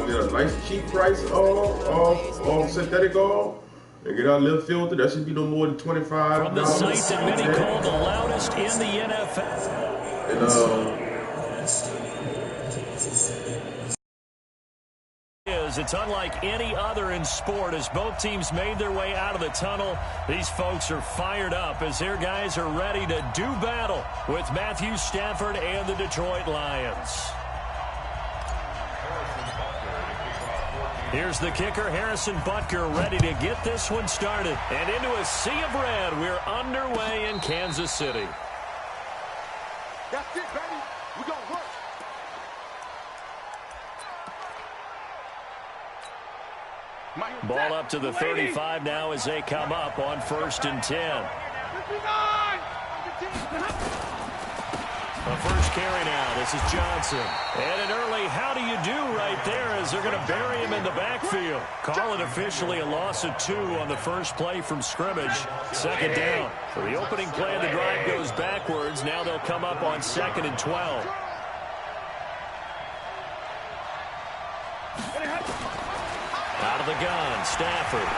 get a nice cheap price of synthetic oil and get our little filter. That should be no more than $25. From the site that many call the loudest in the NFL. It's unlike any other in sport. As both teams made their way out of the tunnel, these folks are fired up as their guys are ready to do battle with Matthew Stafford and the Detroit Lions. Here's the kicker, Harrison Butker, ready to get this one started. And into a sea of red, we're underway in Kansas City. That's it, baby. We're going to work. Ball up to the 35 now as they come up on 1st and 10. The first carry now. This is Johnson. And an early how do you do right there as they're going to bury him in the backfield. Call it officially a loss of 2 on the first play from scrimmage. 2nd down. So the opening play of the drive goes backwards. Now they'll come up on 2nd and 12. Out of the gun, Stafford.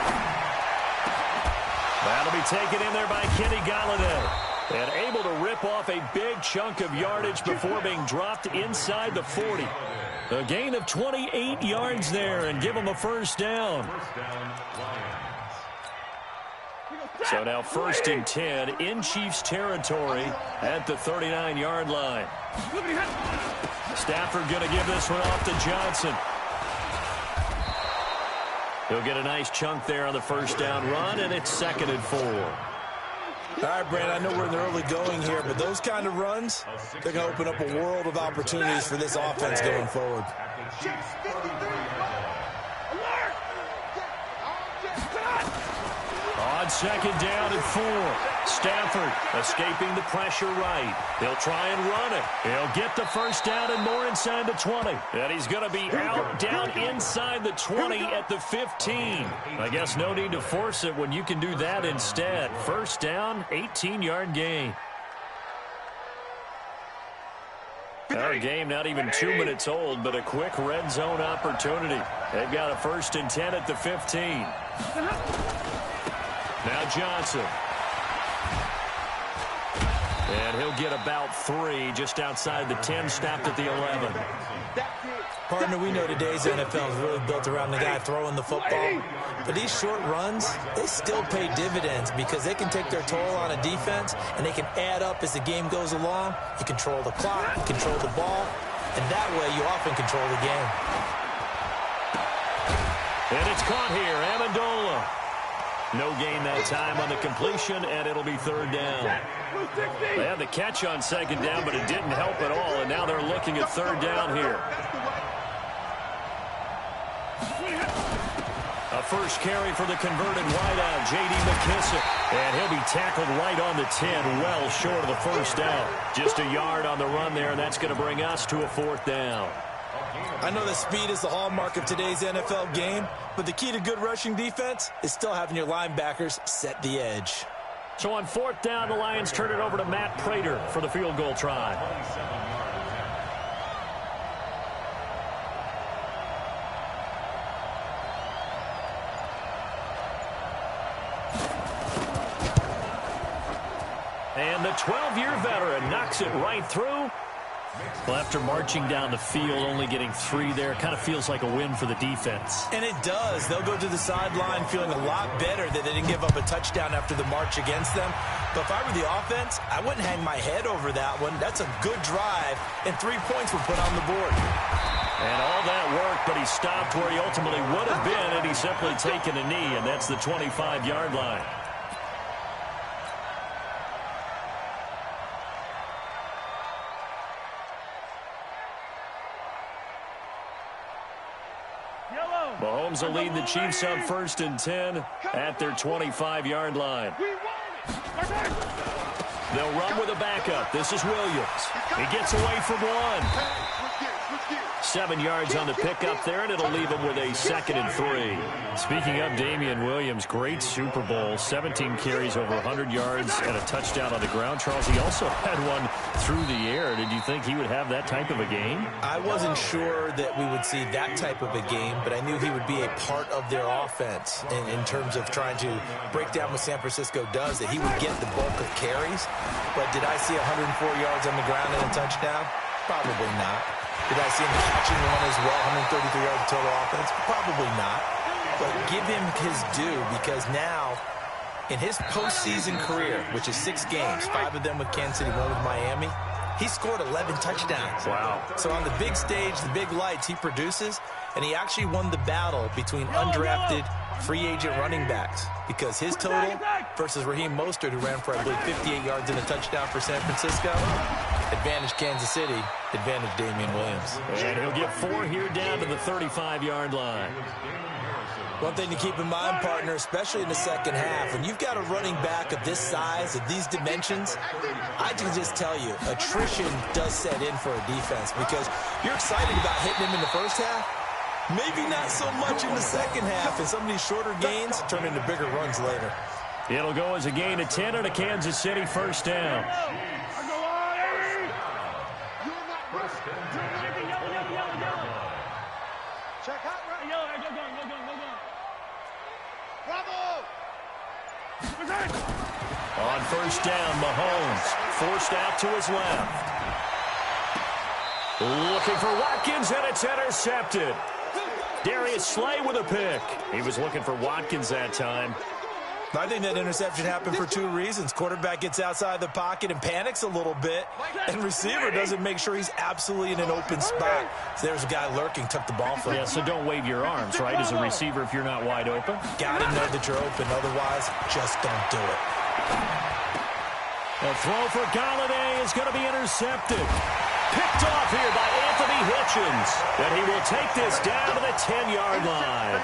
That'll be taken in there by Kenny Golladay. And able to rip off a big chunk of yardage before being dropped inside the 40. A gain of 28 yards there and give them a 1st down. So now 1st and 10 in Chiefs territory at the 39-yard line. Stafford going to give this one off to Johnson. He'll get a nice chunk there on the 1st down run, and it's 2nd and 4. All right, Brand, I know we're in the early going here, but those kind of runs, they're going to open up a world of opportunities for this offense going forward. On 2nd down and 4. Stafford escaping the pressure right. He'll try and run it. He'll get the 1st down and more inside the 20. And he's going to be out down inside the 20 at the 15. I guess no need to force it when you can do that instead. 1st down, 18-yard gain. Our game not even 2 minutes old, but a quick red zone opportunity. They've got a 1st and 10 at the 15. Now Johnson. And he'll get about 3 just outside the 10, stopped at the 11. Partner, we know today's NFL is really built around the guy throwing the football. But these short runs, they still pay dividends because they can take their toll on a defense and they can add up as the game goes along. You control the clock, you control the ball, and that way you often control the game. And it's caught here, Amendola. No gain that time on the completion, and it'll be 3rd down. They had the catch on 2nd down, but it didn't help at all, and now they're looking at 3rd down here. A first carry for the converted wideout, J.D. McKissick. And he'll be tackled right on the 10, well short of the 1st down. Just a yard on the run there, and that's going to bring us to a 4th down. I know that speed is the hallmark of today's NFL game, but the key to good rushing defense is still having your linebackers set the edge. So on 4th down, the Lions turn it over to Matt Prater for the field goal try. And the 12-year veteran knocks it right through. Well, after marching down the field, only getting 3 there, kind of feels like a win for the defense. And it does. They'll go to the sideline feeling a lot better that they didn't give up a touchdown after the march against them. But if I were the offense, I wouldn't hang my head over that one. That's a good drive, and 3 points were put on the board. And all that worked, but he stopped where he ultimately would have been, and he's simply taken a knee, and that's the 25-yard line. Mahomes will lead the Chiefs up 1st and 10 at their 25-yard line. They'll run with a backup. This is Williams. He gets away from one. 7 yards on the pickup there, and it'll leave him with a 2nd and 3. Speaking of Damian Williams, great Super Bowl, 17 carries over 100 yards and a touchdown on the ground. Charles, he also had one through the air. Did you think he would have that type of a game? I wasn't sure that we would see that type of a game, but I knew he would be a part of their offense in terms of trying to break down what San Francisco does, that he would get the bulk of carries. But did I see 104 yards on the ground and a touchdown? Probably not. Did I see him catching one as well, 133 yards total offense? Probably not. But give him his due, because now, in his postseason career, which is 6 games, 5 of them with Kansas City, 1 with Miami, he scored 11 touchdowns. Wow. So on the big stage, the big lights, he produces, and he actually won the battle between undrafted free agent running backs, because his total versus Raheem Mostert, who ran for, I believe, 58 yards and a touchdown for San Francisco, advantage Kansas City, advantage Damian Williams. And he'll get 4 here down to the 35-yard line. One thing to keep in mind, partner, especially in the second half, when you've got a running back of this size, of these dimensions, I can just tell you, attrition does set in for a defense, because you're excited about hitting him in the first half, maybe not so much in the second half, and some of these shorter gains turn into bigger runs later. It'll go as a gain of 10 and a Kansas City first down. On first down, Mahomes forced out to his left. Looking for Watkins, and it's intercepted. Darius Slay with a pick. He was looking for Watkins that time. I think that interception happened for 2 reasons. Quarterback gets outside the pocket and panics a little bit, and receiver doesn't make sure he's absolutely in an open spot. So there's a guy lurking, took the ball from him. Yeah, so don't wave your arms, right, as a receiver if you're not wide open. Got to know that you're open. Otherwise, just don't do it. A throw for Galladay is going to be intercepted. Picked off here by Anthony Hitchens. And he will take this down to the 10-yard line.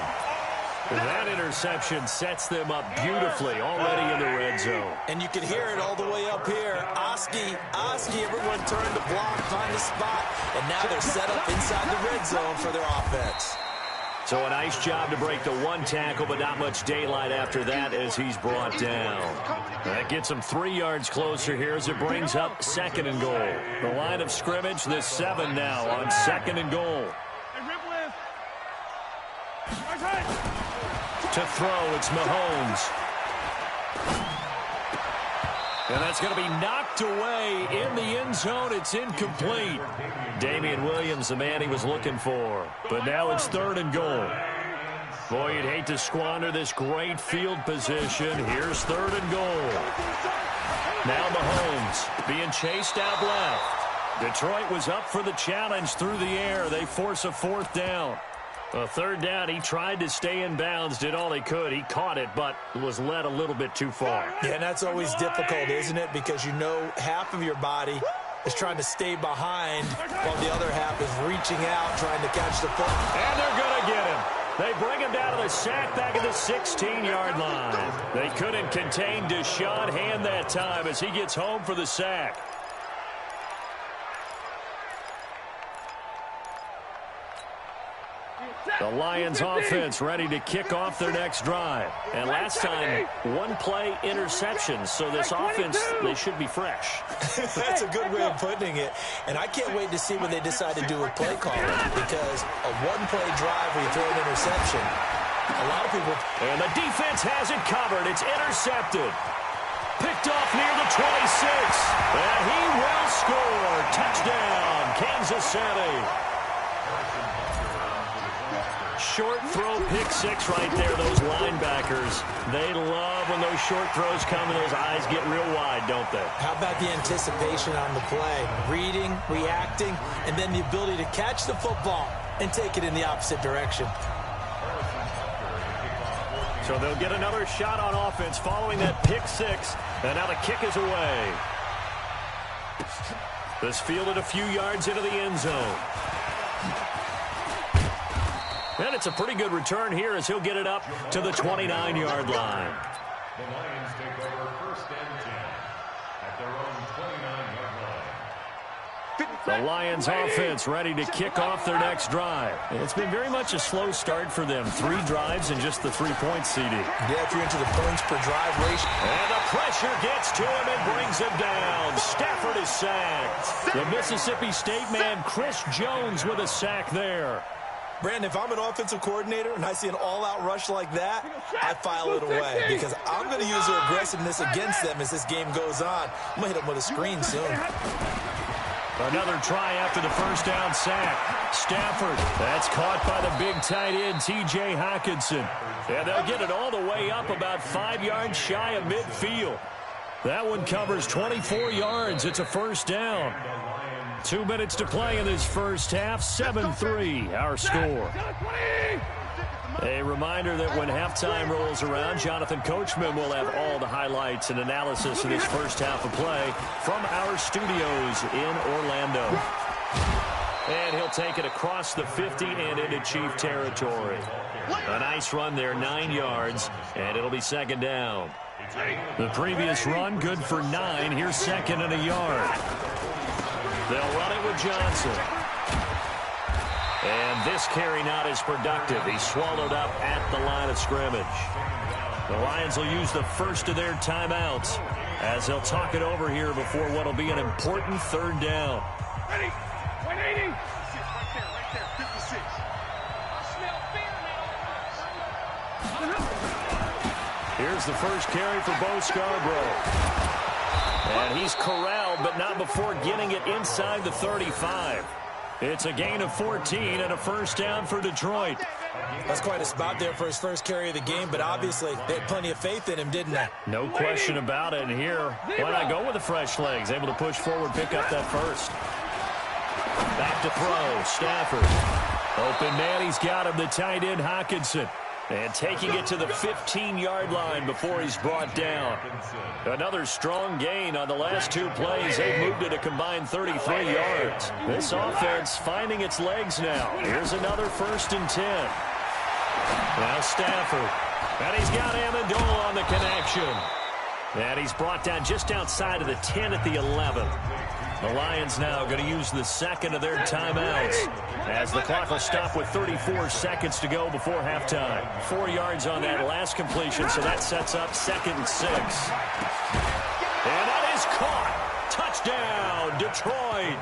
That interception sets them up beautifully already in the red zone. And you can hear it all the way up here. Oski, everyone turned to block, find a spot, and now they're set up inside the red zone for their offense. So a nice job to break the 1 tackle, but not much daylight after that as he's brought down. That gets him 3 yards closer here as it brings up 2nd and goal. The line of scrimmage, the 7 now on 2nd and goal. To throw, it's Mahomes. And that's going to be knocked away in the end zone. It's incomplete. Damian Williams, the man he was looking for. But now it's 3rd and goal. Boy, you'd hate to squander this great field position. Here's 3rd and goal. Now Mahomes being chased out left. Detroit was up for the challenge through the air. They force a 4th down. A 3rd down, he tried to stay in bounds, did all he could. He caught it, but was led a little bit too far. Yeah, and that's always difficult, isn't it? Because you know half of your body is trying to stay behind while the other half is reaching out, trying to catch the ball. And they're going to get him. They bring him down to the sack back at the 16-yard line. They couldn't contain Deshaun Hand that time as he gets home for the sack. The Lions offense ready to kick off their next drive. And last time, 1-play interceptions. So this offense, they should be fresh. That's a good way of putting it. And I can't wait to see what they decide to do with play calling. Because a 1-play drive where you throw an interception, a lot of people... And the defense has it covered. It's intercepted. Picked off near the 26. And he will score. Touchdown, Kansas City. Short throw, pick 6 right there. Those linebackers, they love when those short throws come and those eyes get real wide, don't they? How about the anticipation on the play? Reading, reacting, and then the ability to catch the football and take it in the opposite direction. So they'll get another shot on offense following that pick 6. And now the kick is away. This fielded a few yards into the end zone. And it's a pretty good return here as he'll get it up to the 29-yard line. The Lions take over 1st and 10 at their own 29-yard line. The Lions offense ready to kick off their next drive. It's been very much a slow start for them. 3 drives and just the 3-point CD. Yeah, if you're into the points per drive ratio. And the pressure gets to him and brings him down. Stafford is sacked. The Mississippi State man, Chris Jones, with a sack there. Brandon, if I'm an offensive coordinator and I see an all-out rush like that, I file it away because I'm going to use their aggressiveness against them as this game goes on. I'm going to hit them with a screen soon. Another try after the first down sack. Stafford, that's caught by the big tight end, T.J. Hockenson. And they'll get it all the way up about 5 yards shy of midfield. That one covers 24 yards. It's a first down. 2 minutes to play in this first half. 7-3, our score. A reminder that when halftime rolls around, Jonathan Coachman will have all the highlights and analysis of this first half of play from our studios in Orlando. And he'll take it across the 50 and into Chief territory. A nice run there, 9 yards, and it'll be second down. The previous run, good for 9. Here's second and a yard. They'll run it with Johnson. And this carry not as productive. He's swallowed up at the line of scrimmage. The Lions will use the first of their timeouts as they'll talk it over here before what will be an important third down. Ready? 180. Right there, 56. Here's the first carry for Bo Scarborough. And he's corralled, but not before getting it inside the 35. It's a gain of 14 and a first down for Detroit. That's quite a spot there for his first carry of the game, but obviously they had plenty of faith in him, didn't they? No question about it. And here, why not go with the fresh legs? Able to push forward, pick up that first. Back to throw, Stafford. Open man, he's got him, the tight end, Hockenson. And taking it to the 15-yard line before he's brought down. Another strong gain on the last 2 plays. They've moved it a combined 33 yards. This offense finding its legs now. Here's another 1st and 10. Now Stafford. And he's got Amendola on the connection. And he's brought down just outside of the 10 at the 11. The Lions now going to use the second of their timeouts as the clock will stop with 34 seconds to go before halftime. 4 yards on that last completion, so that sets up 2nd and 6. And that is caught. Touchdown, Detroit.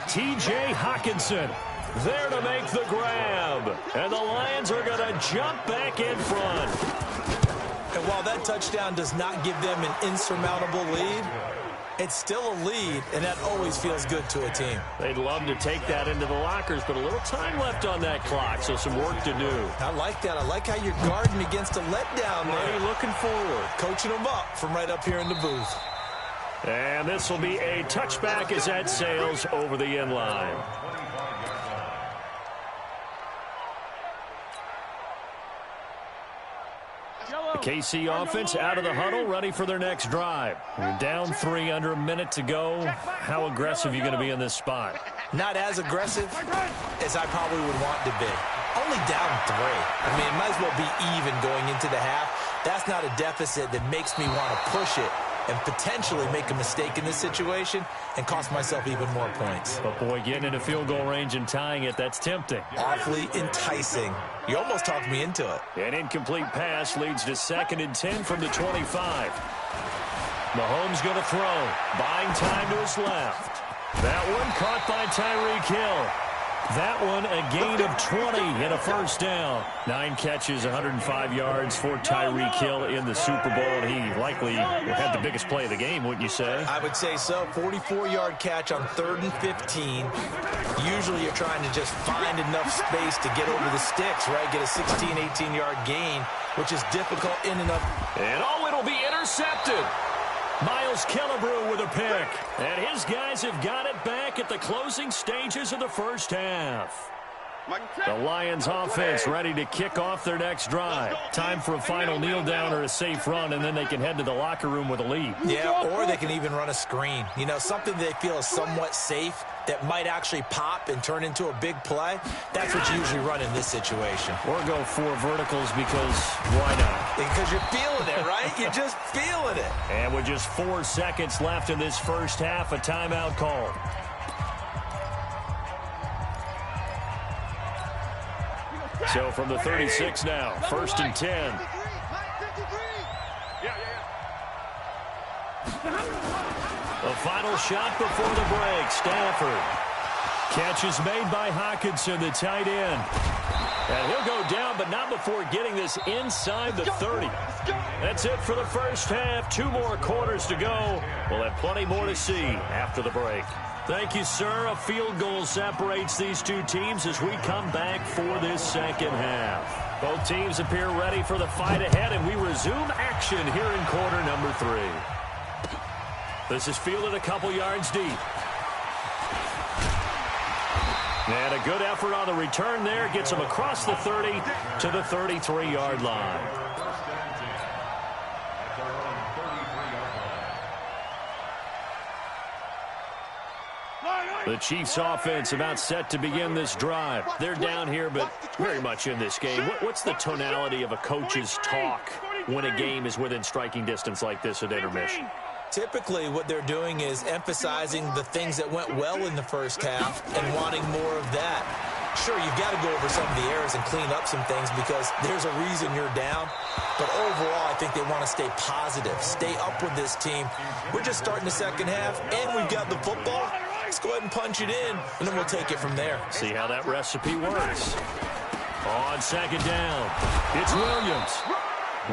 T.J. Hockenson there to make the grab. And the Lions are going to jump back in front. And while that touchdown does not give them an insurmountable lead, it's still a lead, and that always feels good to a team. They'd love to take that into the lockers, but a little time left on that clock, so some work to do. I like that. I like how you're guarding against a letdown there. Really looking forward. Coaching them up from right up here in the booth. And this will be a touchback as that sails over the end line. The KC offense out of the huddle, ready for their next drive. You're down 3, under a minute to go. How aggressive are you going to be in this spot? Not as aggressive as I probably would want to be. Only down 3. I mean, it might as well be even going into the half. That's not a deficit that makes me want to push it and potentially make a mistake in this situation and cost myself even more points. But, boy, getting into field goal range and tying it, that's tempting. Awfully enticing. You almost talked me into it. An incomplete pass leads to 2nd and 10 from the 25. Mahomes going to throw. Buying time to his left. That one caught by Tyreek Hill. That one a gain of 20 and a first down. 9 catches, 105 yards for Tyreek Hill in the Super Bowl. And he likely had the biggest play of the game, wouldn't you say? I would say so. 44-yard catch on 3rd and 15. Usually you're trying to just find enough space to get over the sticks, right? Get a 16, 18-yard gain, which is difficult in and of. And oh, it'll be intercepted. Miles Killebrew with a pick. And his guys have got it back at the closing stages of the first half. The Lions offense ready to kick off their next drive. Time for a final kneel down or a safe run, and then they can head to the locker room with a lead. Yeah, or they can even run a screen. You know, something they feel is somewhat safe that might actually pop and turn into a big play. That's what you usually run in this situation. Or go 4 verticals because why not? Because you're feeling it, right? You're just feeling it. And with just 4 seconds left in this first half, a timeout call. So from the 36 now, 1st and 10. The final shot before the break. Stafford. Catch is made by Hockenson, the tight end. And he'll go down, but not before getting this inside the 30. That's it for the first half. 2 more quarters to go. We'll have plenty more to see after the break. Thank you, sir. A field goal separates these two teams as we come back for this second half. Both teams appear ready for the fight ahead, and we resume action here in quarter number 3. This is fielded a couple yards deep. And a good effort on the return there. Gets him across the 30 to the 33-yard line. The Chiefs offense about set to begin this drive. They're down here, but very much in this game. What's the tonality of a coach's talk when a game is within striking distance like this at intermission? Typically, what they're doing is emphasizing the things that went well in the first half and wanting more of that. Sure, you've got to go over some of the errors and clean up some things because there's a reason you're down. But overall, I think they want to stay positive, stay up with this team. We're just starting the second half, and we've got the football. Let's go ahead and punch it in, and then we'll take it from there. See how that recipe works. On second down, it's Williams.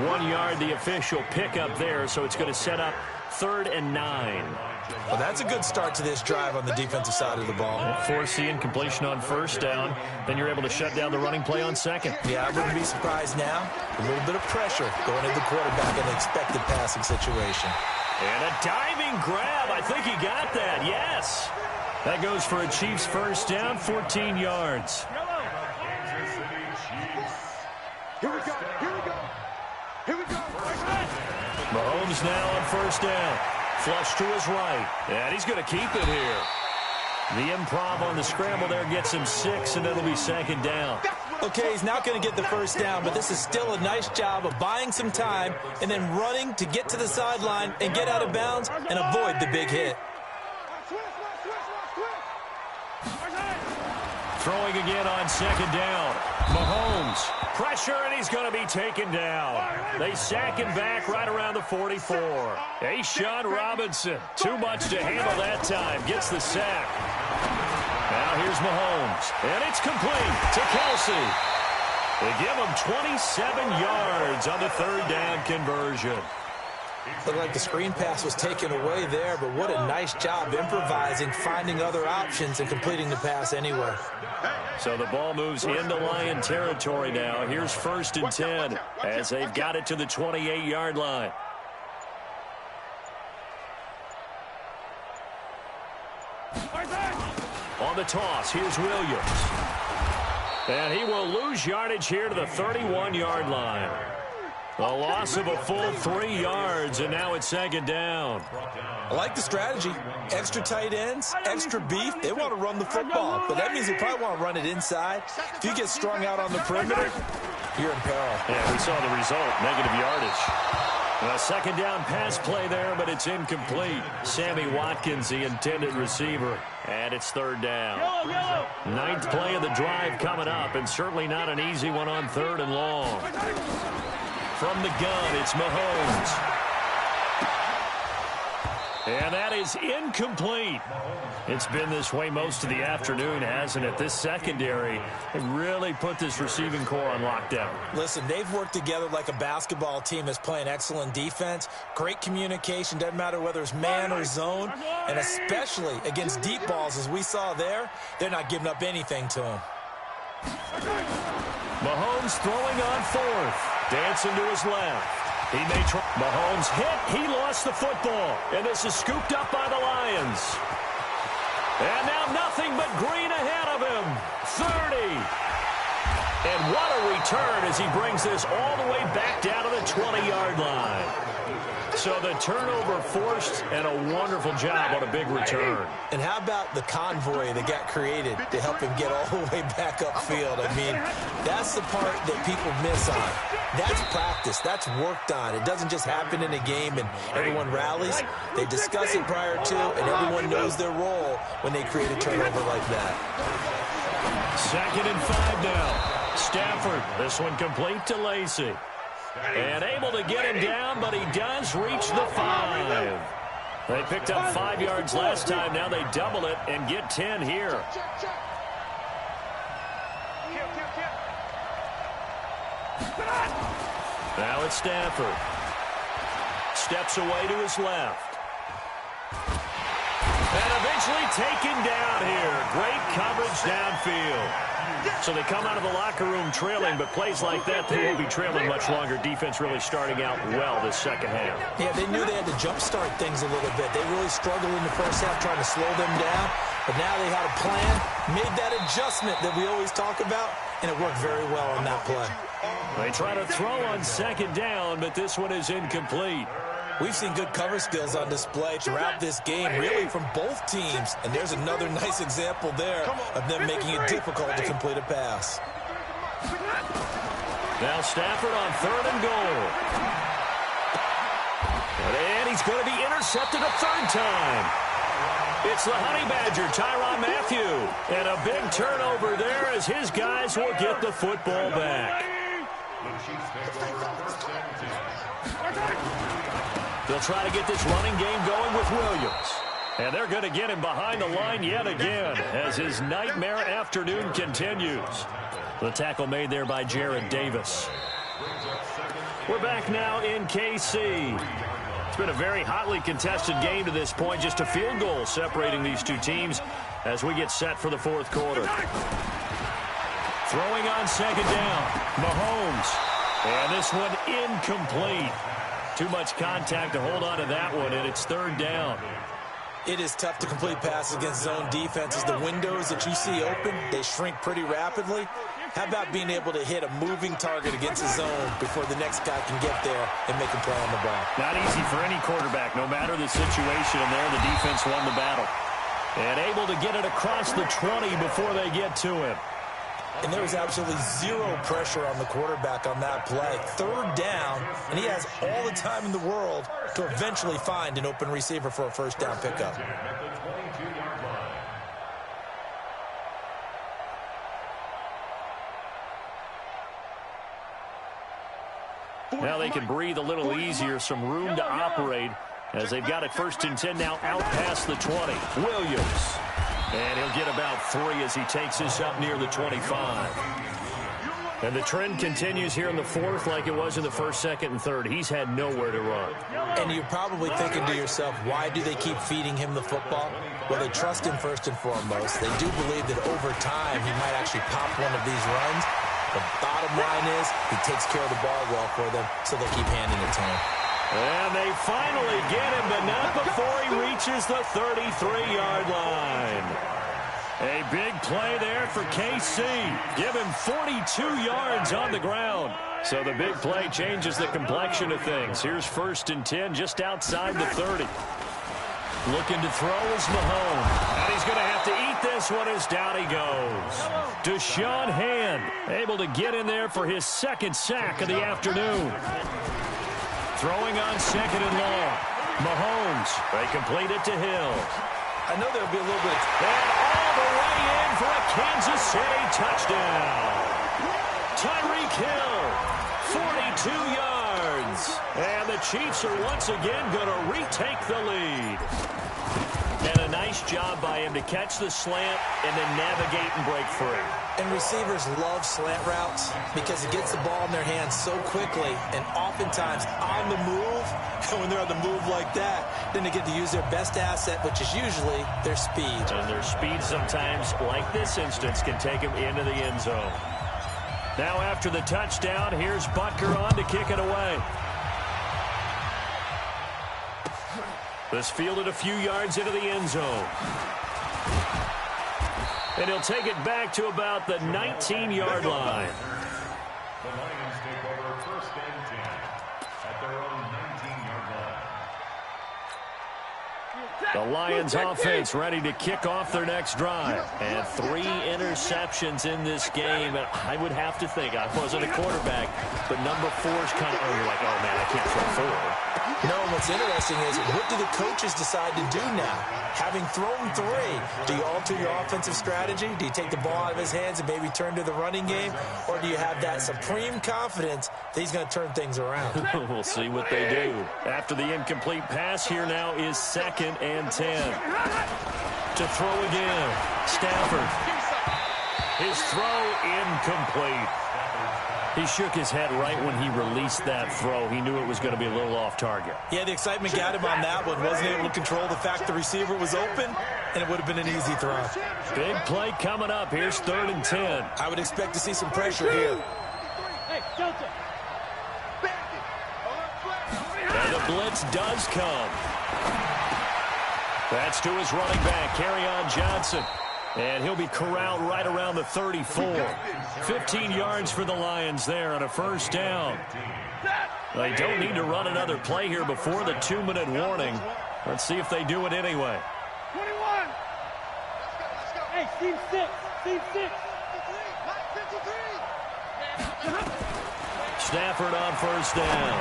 1 yard, the official pickup there, so it's going to set up 3rd and 9. Well, that's a good start to this drive on the defensive side of the ball. Force the incompletion on 1st down. Then you're able to shut down the running play on 2nd. Yeah, I wouldn't be surprised now. A little bit of pressure going into the quarterback in an expected passing situation. And a diving grab. I think he got that. Yes. That goes for a Chiefs 1st down, 14 yards. Here we go. Here we go. Here we go. Mahomes now on 1st down. Flush to his right. And he's going to keep it here. The improv on the scramble there gets him 6, and it'll be 2nd down. Okay, he's not going to get the 1st down, but this is still a nice job of buying some time and then running to get to the sideline and get out of bounds and avoid the big hit. Throwing again on 2nd down. Mahomes. Pressure, and he's going to be taken down. They sack him back right around the 44. A'Shawn Robinson. Too much to handle that time. Gets the sack. Now here's Mahomes. And it's complete to Kelsey. They give him 27 yards on the 3rd down conversion. Looked like the screen pass was taken away there, but what a nice job improvising, finding other options, and completing the pass anyway. So the ball moves into Lion territory now. Here's 1st and 10 as they've got it to the 28-yard line. On the toss, here's Williams. And he will lose yardage here to the 31-yard line. A loss of a full 3 yards, and now it's 2nd down. I like the strategy. Extra tight ends, extra beef. They want to run the football, but that means they probably want to run it inside. If you get strung out on the perimeter, you're in peril. Yeah, we saw the result, negative yardage. A 2nd down pass play there, but it's incomplete. Sammy Watkins, the intended receiver, and it's 3rd down. 9th play of the drive coming up, and certainly not an easy one on 3rd and long. From the gun, it's Mahomes. And that is incomplete. It's been this way most of the afternoon, hasn't it? This secondary really put this receiving core on lockdown. Listen, they've worked together like a basketball team that's playing excellent defense. Great communication, doesn't matter whether it's man or zone. And especially against deep balls, as we saw there, they're not giving up anything to them. Mahomes throwing on 4th. Dancing to his left. He may try. Mahomes hit. He lost the football. And this is scooped up by the Lions. And now nothing but green ahead of him. 30. And what a return as he brings this all the way back down to the 20-yard line. So the turnover forced, and a wonderful job on a big return. And how about the convoy that got created to help him get all the way back upfield? I mean, that's the part that people miss on. That's practice. That's worked on. It doesn't just happen in a game and everyone rallies. They discuss it prior to, and everyone knows their role when they create a turnover like that. 2nd and 5 now. Stafford. This one complete to Lacey. And able to get him down, but he does reach the 5. They picked up 5 yards last time. Now they double it and get 10 here. Now it's Stafford. Steps away to his left. And eventually taken down here. Great coverage downfield. So they come out of the locker room trailing, but plays like that, they won't be trailing much longer. Defense really starting out well this second half. Yeah, they knew they had to jumpstart things a little bit. They really struggled in the first half trying to slow them down, but now they had a plan, made that adjustment that we always talk about, and it worked very well on that play. They try to throw on second down, but this one is incomplete. We've seen good cover skills on display throughout this game, really from both teams. And there's another nice example there of them making it difficult to complete a pass. Now Stafford on 3rd and goal. And he's going to be intercepted a 3rd time. It's the Honey Badger, Tyrann Mathieu. And a big turnover there as his guys will get the football back. They'll try to get this running game going with Williams. And they're going to get him behind the line yet again as his nightmare afternoon continues. The tackle made there by Jared Davis. We're back now in KC. It's been a very hotly contested game to this point. Just a field goal separating these two teams as we get set for the 4th quarter. Throwing on second down, Mahomes. And this one incomplete. Too much contact to hold on to that one, and it's 3rd down. It is tough to complete passes against zone defenses. The windows that you see open, they shrink pretty rapidly. How about being able to hit a moving target against a zone before the next guy can get there and make a play on the ball? Not easy for any quarterback, no matter the situation, and there the defense won the battle. And able to get it across the 20 before they get to him. And there was absolutely zero pressure on the quarterback on that play. 3rd down, and he has all the time in the world to eventually find an open receiver for a 1st down pickup. Now they can breathe a little easier, some room to operate as they've got it 1st and 10 now out past the 20. Williams. And he'll get about 3 as he takes this up near the 25. And the trend continues here in the 4th like it was in the 1st, 2nd, and 3rd. He's had nowhere to run. And you're probably thinking to yourself, why do they keep feeding him the football? Well, they trust him first and foremost. They do believe that over time he might actually pop one of these runs. The bottom line is he takes care of the ball well for them, so they keep handing it to him. And they finally get him, but not before he reaches the 33-yard line. A big play there for KC. Give him 42 yards on the ground. So the big play changes the complexion of things. Here's 1st and 10 just outside the 30. Looking to throw is Mahomes. And he's going to have to eat this one as down he goes. Deshaun Hand able to get in there for his 2nd sack of the afternoon. Throwing on 2nd and long. Mahomes. They complete it to Hill. I know there'll be a little bit. And all the way in for a Kansas City touchdown. Tyreek Hill, 42 yards. And the Chiefs are once again going to retake the lead. And a nice job by him to catch the slant and then navigate and break free. And receivers love slant routes because it gets the ball in their hands so quickly and oftentimes on the move. And when they're on the move like that, then they get to use their best asset, which is usually their speed. And their speed sometimes, like this instance, can take them into the end zone. Now after the touchdown, here's Butker on to kick it away. This fielded a few yards into the end zone. And he'll take it back to about the 19-yard line. The Lions take over 1st and 10 at their own 19-yard line. The Lions offense ready to kick off their next drive. And 3 interceptions in this game. And I would have to think, I wasn't a quarterback, but number 4 is kind of, you're like, oh man, I can't throw 4. No, what's interesting is, what do the coaches decide to do now? Having thrown 3, do you alter your offensive strategy? Do you take the ball out of his hands and maybe turn to the running game? Or do you have that supreme confidence that he's going to turn things around? We'll see what they do. After the incomplete pass, here now is 2nd and 10. To throw again. Stafford. His throw incomplete. He shook his head right when he released that throw. He knew it was going to be a little off target. Yeah, the excitement got him on that one. Wasn't able to control the fact the receiver was open, and it would have been an easy throw. Big play coming up. Here's 3rd and 10. I would expect to see some pressure here. And the blitz does come. That's to his running back, Kerryon Johnson. And he'll be corralled right around the 34. 15 yards for the Lions there on a 1st down. They don't need to run another play here before the 2-minute warning. Let's see if they do it anyway. 21. Hey, Steve 6. Steve 6. Stafford on 1st down.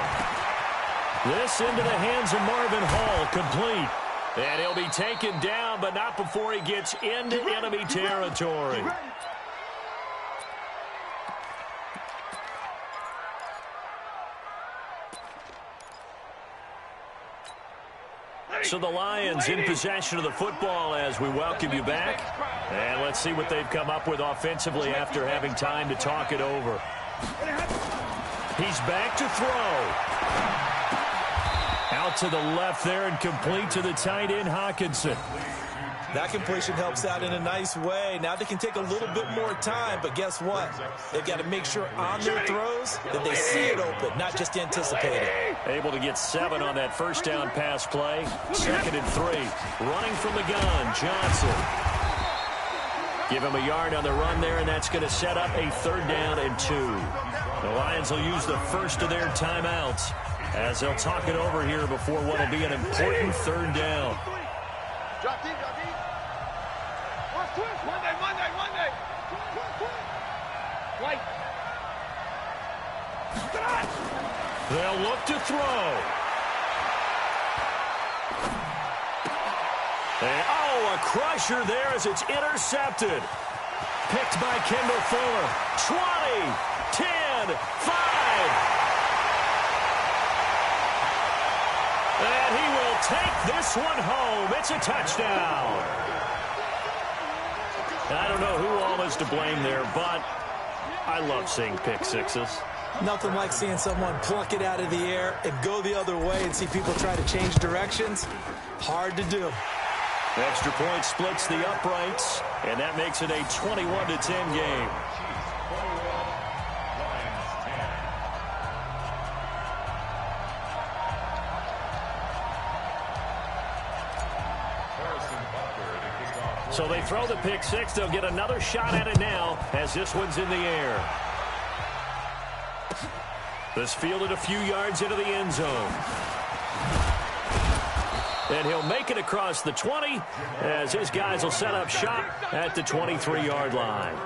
This into the hands of Marvin Hall, complete. And he'll be taken down, but not before he gets into enemy territory. So the Lions in possession of the football as we welcome you back. And let's see what they've come up with offensively after having time to talk it over. He's back to throw. Out to the left there and complete to the tight end, Hawkinson. That completion helps out in a nice way. Now they can take a little bit more time, but guess what? They've got to make sure on their throws that they see it open, not just anticipate it. Able to get 7 on that 1st down pass play. 2nd and 3. Running from the gun, Johnson. Give him a yard on the run there, and that's going to set up a 3rd down and 2. The Lions will use the first of their timeouts as they'll talk it over here before what will be an important 3rd down. Drop deep, drop deep. Monday. White. They'll look to throw. And, a crusher there as it's intercepted. Picked by Kendall Fuller. 20, 10, 5. And he will take this one home. It's a touchdown. I don't know who all is to blame there, but I love seeing pick sixes. Nothing like seeing someone pluck it out of the air and go the other way and see people try to change directions. Hard to do. Extra point splits the uprights, and that makes it a 21-10 game. So they throw the pick six. They'll get another shot at it now as this one's in the air. This fielded a few yards into the end zone. And he'll make it across the 20 as his guys will set up shop at the 23-yard line.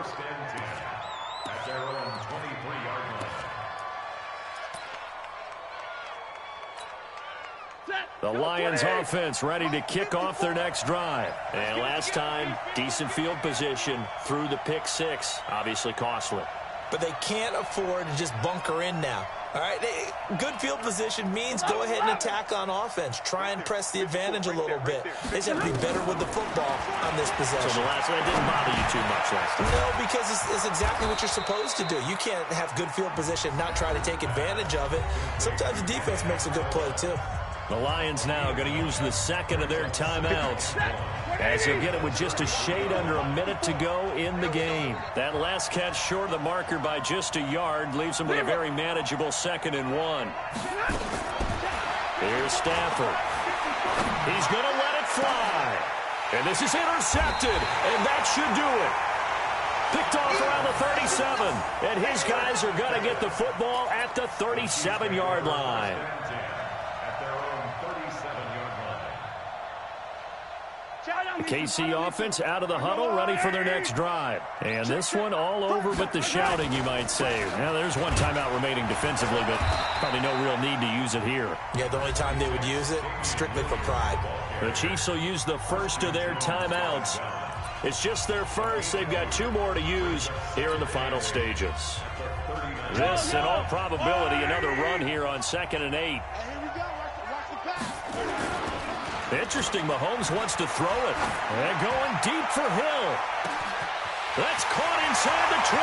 The Lions offense ready to kick off their next drive. And last time, decent field position through the pick six. Obviously costly. But they can't afford to just bunker in now. All right, good field position means go ahead and attack on offense. Try and press the advantage a little bit. They just have to be better with the football on this possession. So the last one didn't bother you too much last time? No, because it's exactly what you're supposed to do. You can't have good field position, not try to take advantage of it. Sometimes the defense makes a good play, too. The Lions now going to use the second of their timeouts as he'll get it with just a shade under a minute to go in the game. That last catch short of the marker by just a yard leaves him with a very manageable 2nd and 1. Here's Stafford. He's going to let it fly. And this is intercepted, and that should do it. Picked off around the 37, and his guys are going to get the football at the 37-yard line. The KC offense out of the huddle, ready for their next drive. And this one all over but the shouting, you might say. Now, there's one timeout remaining defensively, but probably no real need to use it here. Yeah, the only time they would use it, strictly for pride. The Chiefs will use the first of their timeouts. It's just their first. They've got 2 more to use here in the final stages. This, in all probability, another run here on 2nd and 8. Interesting, Mahomes wants to throw it. And going deep for Hill. That's caught inside the 20.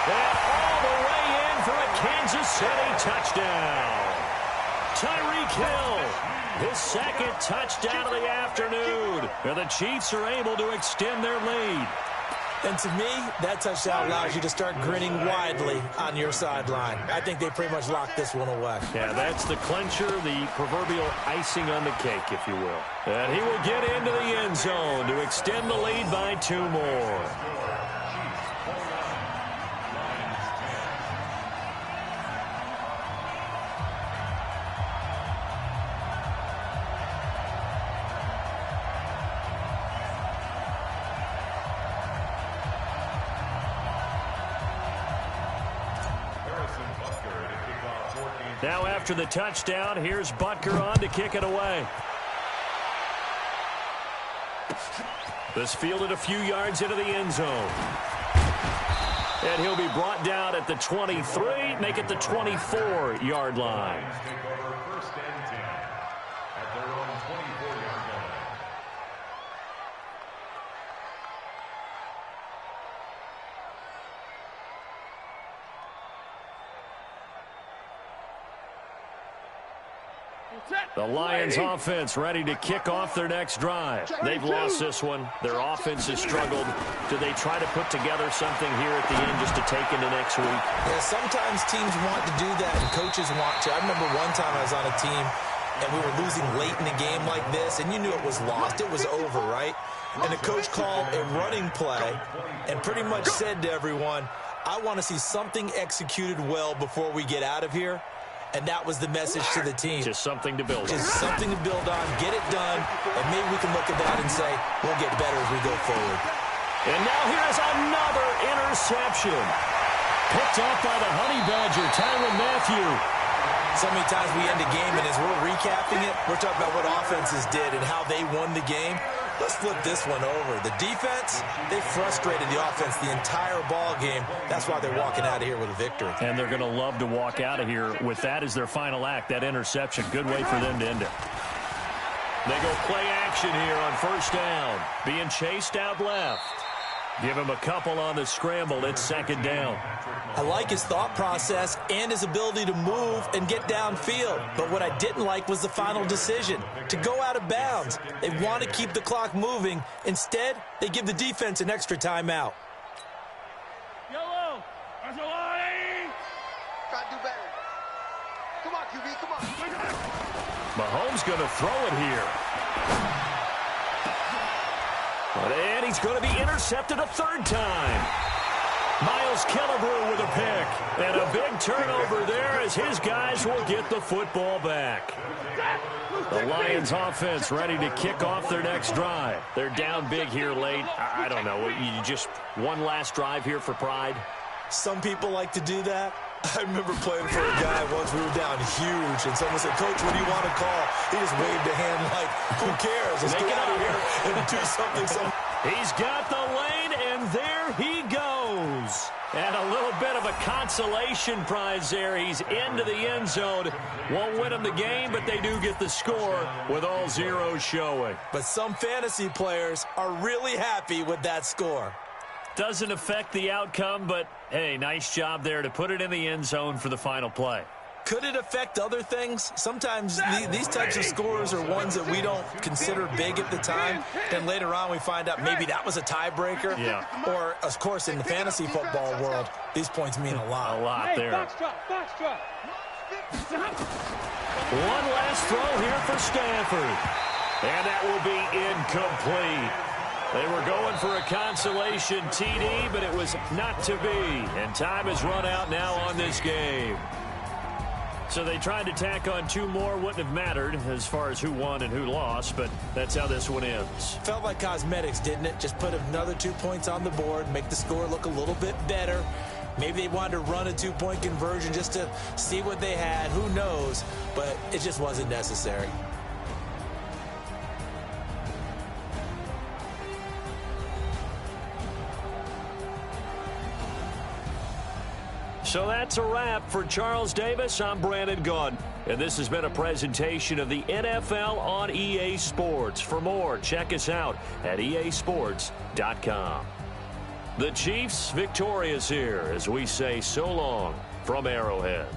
And all the way in for a Kansas City touchdown. Tyreek Hill, his 2nd touchdown of the afternoon. And the Chiefs are able to extend their lead. And to me, that touchdown allows you to start grinning widely on your sideline. I think they pretty much locked this one away. Yeah, that's the clincher, the proverbial icing on the cake, if you will. And he will get into the end zone to extend the lead by 2 more. Now after the touchdown, here's Butker on to kick it away. This fielded a few yards into the end zone. And he'll be brought down at the 23, make it the 24-yard line. The Lions offense ready to kick off their next drive. They've lost this one. Their offense has struggled. Do they try to put together something here at the end just to take into next week? Yeah, sometimes teams want to do that and coaches want to. I remember one time I was on a team and we were losing late in a game like this, and you knew it was lost. It was over, right? And the coach called a running play and pretty much said to everyone, I want to see something executed well before we get out of here. And that was the message to the team. Just something to build on. Just something to build on, get it done, and maybe we can look at that and say, we'll get better as we go forward. And now here's another interception. Picked off by the Honey Badger, Tyrann Mathieu. So many times we end a game, and as we're recapping it, we're talking about what offenses did and how they won the game. Let's flip this one over. The defense, they frustrated the offense the entire ball game. That's why they're walking out of here with a victory. And they're going to love to walk out of here with that as their final act, that interception. Good way for them to end it. They go play action here on 1st down. Being chased out left. Give him a couple on the scramble. It's 2nd down. I like his thought process and his ability to move and get downfield. But what I didn't like was the final decision, to go out of bounds. They want to keep the clock moving. Instead, they give the defense an extra timeout. Yellow! That's a line! Try to do better. Come on, QB, come on. Mahomes going to throw it here. And he's going to be intercepted a 3rd time. Miles Killebrew with a pick. And a big turnover there as his guys will get the football back. The Lions offense ready to kick off their next drive. They're down big here late. I don't know. You just one last drive here for pride? Some people like to do that. I remember playing for a guy once. We were down huge, and someone said, Coach, what do you want to call? He just waved a hand like, who cares? Let's get out of here and do something. He's got the lane, and there he goes. And a little bit of a consolation prize there. He's into the end zone. Won't win them the game, but they do get the score with all zeros showing. But some fantasy players are really happy with that score. Doesn't affect the outcome, but, hey, nice job there to put it in the end zone for the final play. Could it affect other things? Sometimes these types of scores are ones that we don't consider big at the time. Then later on we find out maybe that was a tiebreaker. Yeah. Or, of course, in the fantasy football world, these points mean a lot. A lot there. Foxtrot. One last throw here for Stanford. And that will be incomplete. They were going for a consolation TD, but it was not to be. And time has run out now on this game. So they tried to tack on 2 more. Wouldn't have mattered as far as who won and who lost, but that's how this one ends. Felt like cosmetics, didn't it? Just put another 2 points on the board, make the score look a little bit better. Maybe they wanted to run a 2-point conversion just to see what they had. Who knows? But it just wasn't necessary. So that's a wrap for Charles Davis. I'm Brandon Gunn, and this has been a presentation of the NFL on EA Sports. For more, check us out at easports.com. The Chiefs victorious here as we say so long from Arrowhead.